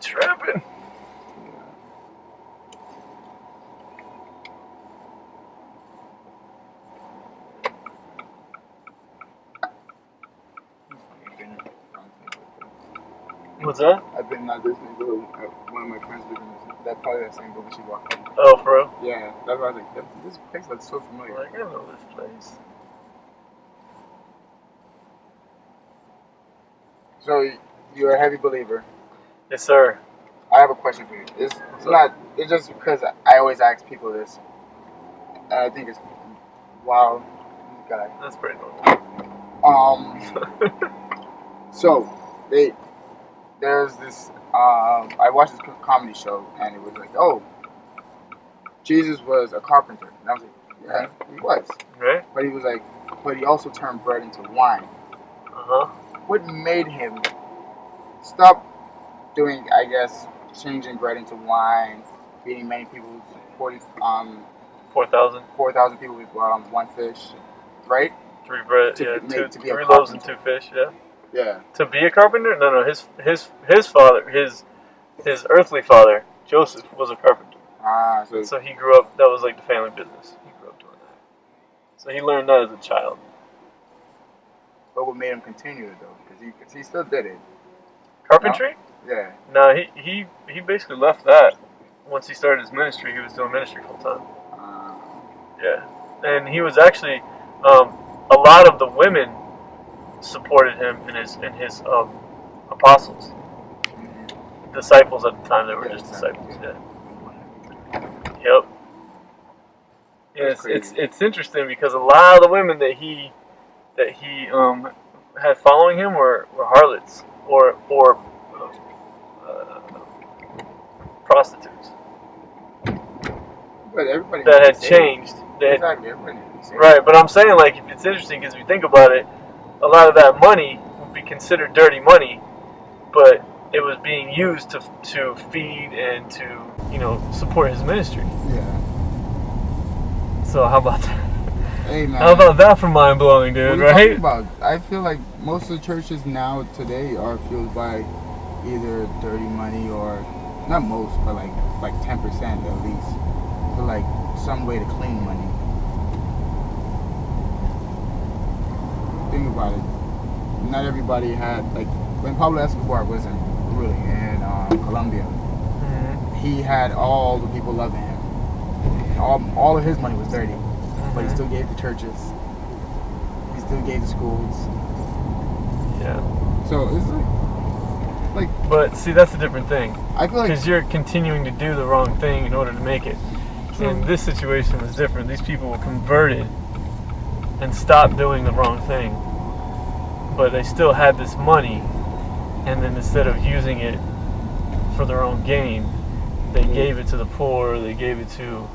tripping. What's that? I've been at this neighborhood. One of my friends lived in that part of that same building she walked up. Oh, for real? Yeah, that's why I was like, this place looks so familiar. Like, I know this place. So you're a heavy believer. Yes, sir. I have a question for you. It's just because I always ask people this, and I think it's wow, this guy. That's pretty cool. So there's this. I watched this comedy show, and it was like, oh, Jesus was a carpenter, and I was like, yeah, he was. Right? But he was like, but he also turned bread into wine. What made him stop doing, I guess, changing bread into wine, feeding many people, 4,000 people with one fish, right? 3 bread, To yeah, be- to be a 3 loaves and carpenter. 2 fish, yeah. Yeah. To be a carpenter? No, his father, his earthly father, Joseph, was a carpenter. So he grew up. That was like the family business. He grew up doing that. So he learned that as a child. But what made him continue it though? Because he still did it. Carpentry? No? Yeah. No, he basically left that. Once he started his ministry, he was doing ministry full time. Yeah, and he was actually a lot of the women supported him in his apostles, disciples at the time. They were just disciples. Yeah. Yep. Yeah, it's interesting because a lot of the women that he had following him were harlots or prostitutes. But everybody that had changed. Exactly, everybody. Right, but I'm saying like it's interesting because if you think about it, a lot of that money would be considered dirty money, but it was being used to feed and to support his ministry. Yeah. So how about that? Hey man. How about that for mind blowing, dude? What are you right? talking about? I feel like most of the churches now today are fueled by either dirty money or not most, but like 10% at least, for like some way to clean money. Think about it. Not everybody had like when Pablo Escobar was ruling in Colombia. Mm-hmm. He had all the people loving him. All of his money was dirty, but he still gave to churches. He still gave to schools. Yeah. So it's like. But see, that's a different thing. I feel like because you're continuing to do the wrong thing in order to make it. True. And this situation was different. These people were converted and stopped doing the wrong thing, but they still had this money, and then instead of using it for their own gain, they gave it to the poor. They gave it to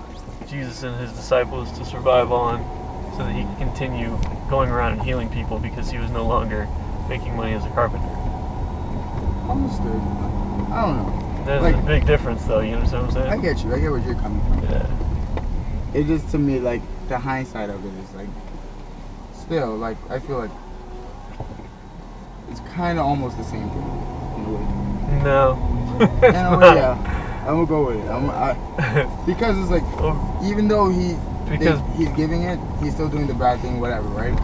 Jesus and his disciples to survive on, so that he could continue going around and healing people because he was no longer making money as a carpenter. Understood. I don't know. There's a big difference, though. You understand what I'm saying? I get you. I get where you're coming from. Yeah. It just, to me, like, the hindsight of it is, like, still, like, I feel like it's kind of almost the same thing, in a way. No. In a way, yeah. I'm going to go with it. Because it's like, even though he's giving it, he's still doing the bad thing, whatever, right?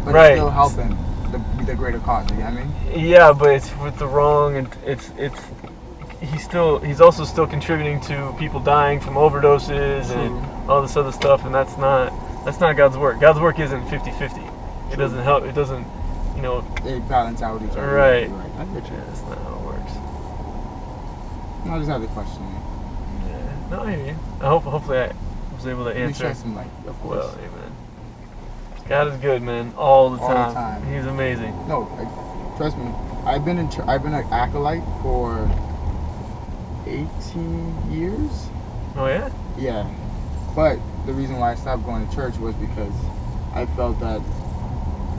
But it's still helping the greater cause, you know what I mean? Yeah, but it's with the wrong, and he's also still contributing to people dying from overdoses and all this other stuff, and that's not God's work. God's work isn't 50-50. It doesn't help. It doesn't, They balance out each other. Right. I get you. Yeah, that's not how it works. No, I just had the question. Yeah. No, I hear you. Hopefully I was able to answer. Shed some light, of course. Well, amen. God is good, man. All the time. He's amazing. No, trust me. I've been an acolyte for 18 years. Oh yeah? Yeah. But the reason why I stopped going to church was because I felt that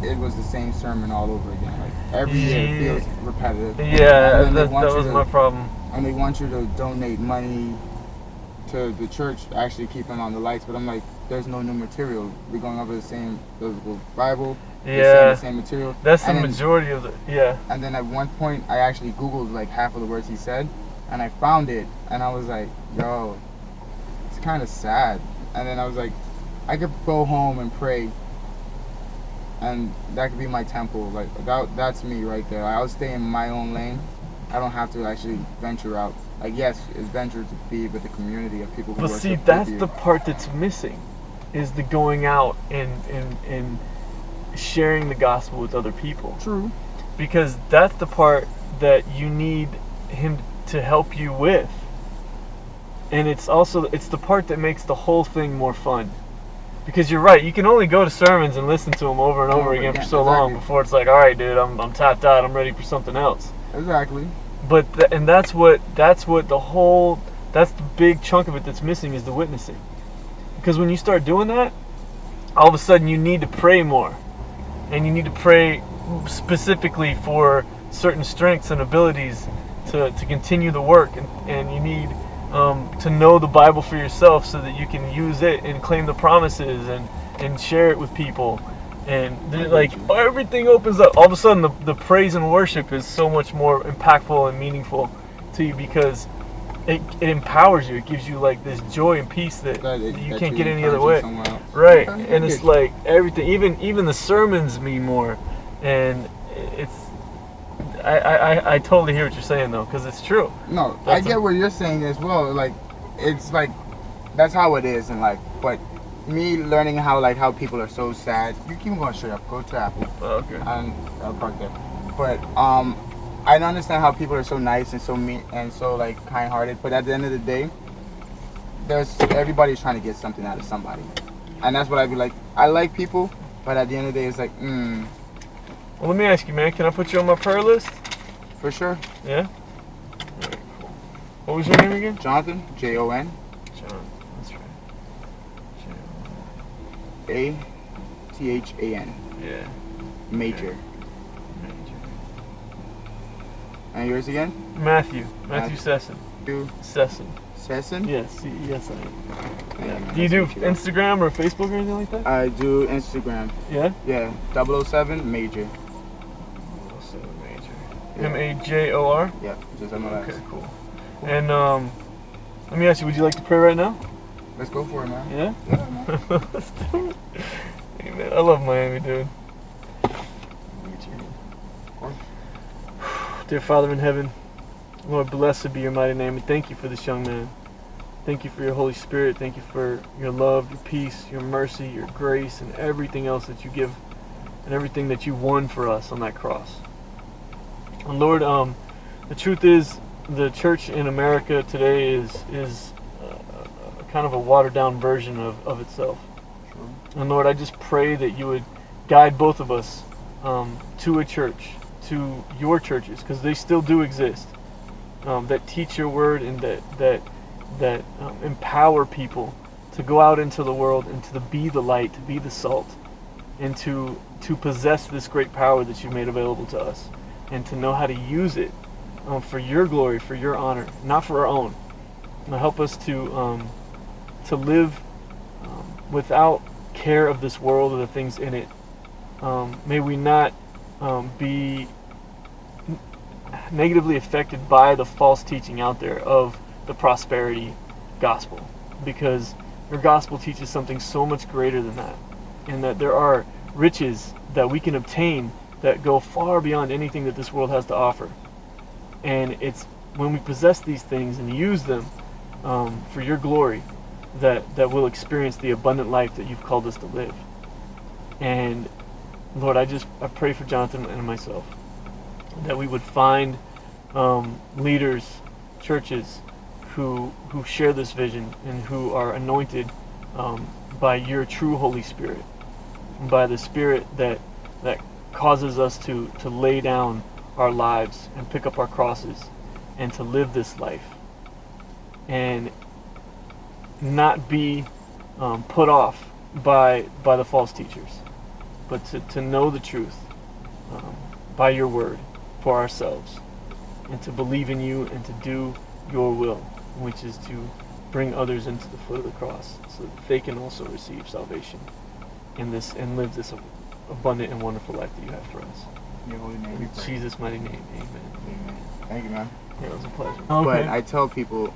it was the same sermon all over again. Like every year it feels repetitive. Yeah, that was my problem. And they want you to donate money to the church to actually keep them on the lights, but I'm like, there's no new material. We're going over the same biblical Bible. Yeah. The same material. That's the majority of the. Yeah. And then at one point, I actually Googled like half of the words he said, and I found it, and I was like, yo, it's kind of sad. And then I was like, I could go home and pray, and that could be my temple. Like that's me right there. I'll stay in my own lane. I don't have to actually venture out. Like, yes, it's venture to be with the community of people who But worship see, with that's you. the part that's missing, is the going out and sharing the gospel with other people. True. Because that's the part that you need him to help you with. And it's the part that makes the whole thing more fun. Because you're right, you can only go to sermons and listen to them over and over again for so long before it's like, all right, dude, I'm tapped out, I'm ready for something else. Exactly. But that's the big chunk of it that's missing, is the witnessing. Because when you start doing that, all of a sudden you need to pray more, and you need to pray specifically for certain strengths and abilities to continue the work, and you need to know the Bible for yourself so that you can use it and claim the promises and share it with people. And like everything opens up. All of a sudden the praise and worship is so much more impactful and meaningful to you, because it empowers you. It gives you like this joy and peace that you can't get any other way. Right. And it's like everything, even the sermons mean more. And it's I totally hear what you're saying though, because it's true. No, I get what you're saying as well. Like, it's like that's how it is in life. But me learning how people are so sad. You keep going straight up. Go to Apple. Oh, okay. And I'll park there. But I don't understand how people are so nice and so mean and so like kind-hearted. But at the end of the day, everybody's trying to get something out of somebody, and that's what I'd be like. I like people, but at the end of the day, it's like, Well, let me ask you, man. Can I put you on my prayer list? For sure. Yeah. Right, cool. What was your name again? Jonathan. Jon. John. That's right. Athan. Yeah. Major. And yours again? Matthew Sesson. Sesson. Sesson? Yes, yes I am. Yeah. Do you do Instagram or Facebook or anything like that? I do Instagram. Yeah? Yeah. 007 Major. 007 Major. M-A-J-O-R? Yeah, just MLS. Okay, cool. And let me ask you, would you like to pray right now? Let's go for it, man. Yeah? Yeah, man. Let's do it. Hey, man, I love Miami, dude. Dear Father in heaven, Lord, blessed be your mighty name, and thank you for this young man. Thank you for your Holy Spirit. Thank you for your love, your peace, your mercy, your grace, and everything else that you give, and everything that you won for us on that cross. And Lord, the truth is, the church in America today is kind of a watered-down version of itself. True. And Lord, I just pray that you would guide both of us to a church, to your churches, because they still do exist, that teach your word and that empower people to go out into the world and to be the light, to be the salt, and to possess this great power that you've made available to us, and to know how to use it for your glory, for your honor, not for our own. Now help us to live without care of this world or the things in it. May we not be negatively affected by the false teaching out there of the prosperity gospel, because your gospel teaches something so much greater than that, and that there are riches that we can obtain that go far beyond anything that this world has to offer. And it's when we possess these things and use them for your glory that we'll experience the abundant life that you've called us to live. And Lord, I pray for Jonathan and myself that we would find leaders, churches who share this vision and who are anointed by your true Holy Spirit, by the Spirit that causes us to lay down our lives and pick up our crosses and to live this life and not be put off by the false teachers, but to know the truth by your word for ourselves, and to believe in you and to do your will, which is to bring others into the foot of the cross so that they can also receive salvation and live this abundant and wonderful life that you have for us. In your holy name. In Jesus' mighty name, amen. Amen. Thank you, man. Yeah, it was a pleasure. But I tell people,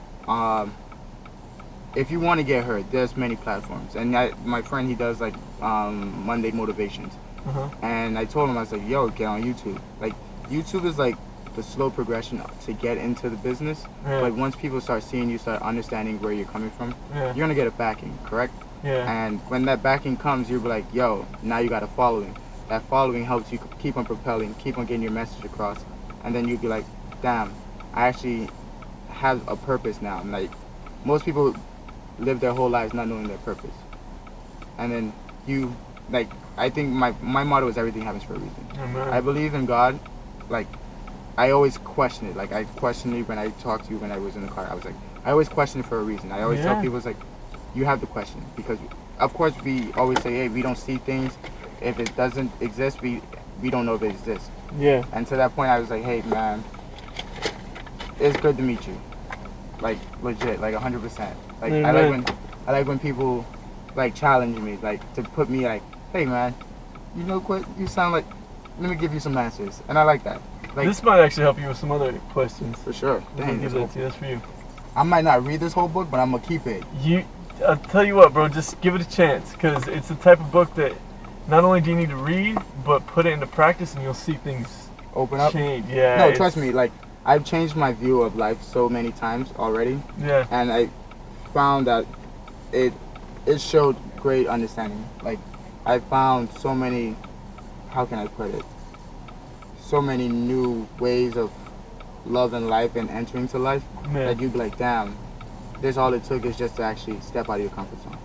if you want to get heard, there's many platforms. And my friend, he does like Monday motivations. And I told him, I was like, yo, get on YouTube. Like, YouTube is like the slow progression to get into the business. But once people start seeing you, start understanding where you're coming from, you're going to get a backing, correct? And when that backing comes, you'll be like, yo, now you got a following. That following helps you keep on propelling, keep on getting your message across. And then you'll be like, damn, I actually have a purpose now. And like, most people live their whole lives not knowing their purpose. And then you, like, I think my motto is everything happens for a reason. I believe in God. Like, I always question it. Like, I questioned it when I talked to you when I was in the car. I was like, I always question it for a reason. I always tell people, it's like, you have to question. Because, of course, we always say, hey, we don't see things. If it doesn't exist, we don't know if it exists. And to that point, I was like, hey, man, it's good to meet you. Like, legit, like 100%. Like, I like when people, like, challenge me, like, to put me, like, hey, man, you know what? You sound like, let me give you some answers. And I like that. Like, this might actually help you with some other questions. For sure. Dang, give that to you. That's for you. I might not read this whole book, but I'm going to keep it. I'll tell you what, bro, just give it a chance. Because it's the type of book that not only do you need to read, but put it into practice and you'll see things open up. Change. No, trust me, like, I've changed my view of life so many times already. And I found that it showed great understanding. Like, I found so many, how can I put it? So many new ways of love and life and entering to life that you'd be like, damn, this all it took is just to actually step out of your comfort zone.